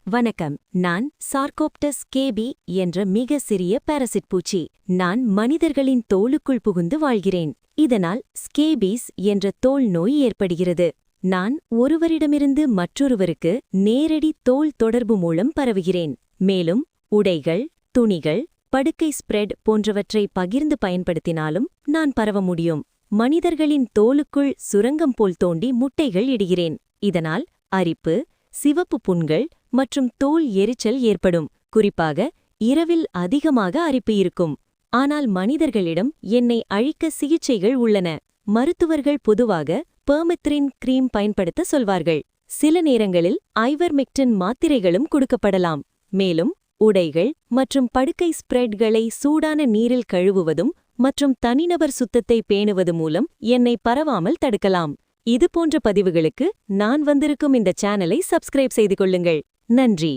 வணக்கம். நான் சார்கோப்டஸ் கேபி என்ற மிக சிறிய பாரசிட் பூச்சி. நான் மனிதர்களின் தோலுக்குள் புகுந்து வாழ்கிறேன். இதனால் ஸ்கேபீஸ் என்ற தோல் நோய் ஏற்படுகிறது. நான் ஒருவரிடமிருந்து மற்றொருவருக்கு நேரடி தோல் தொடர்பு மூலம் பரவுகிறேன். மேலும் உடைகள், துணிகள், படுக்கை ஸ்ப்ரெட் போன்றவற்றை பகிர்ந்து பயன்படுத்தினாலும் நான் பரவ முடியும். மனிதர்களின் தோலுக்குள் சுரங்கம் போல் தோண்டி முட்டைகள் இடுகிறேன். இதனால் அரிப்பு, சிவப்பு புண்கள் மற்றும் தோல் எரிச்சல் ஏற்படும். குறிப்பாக இரவில் அதிகமாக அரிப்பு இருக்கும். ஆனால் மனிதர்களிடம் என்னை அழிக்க சிகிச்சைகள் உள்ளன. மருத்துவர்கள் பொதுவாக பெர்மெத்ரின் கிரீம் பயன்படுத்த சொல்வார்கள். சில நேரங்களில் ஐவர்மெக்டின் மாத்திரைகளும் கொடுக்கப்படலாம். மேலும் உடைகள் மற்றும் படுக்கை ஸ்ப்ரெட்களை சூடான நீரில் கழுவுவதும் மற்றும் தனிநபர் சுத்தத்தை பேணுவது மூலம் என்னை பரவாமல் தடுக்கலாம். இது போன்ற பதிவுகளுக்கு நான் வந்திருக்கும் இந்த சேனலை சப்ஸ்கிரைப் செய்து கொள்ளுங்கள். நன்றி.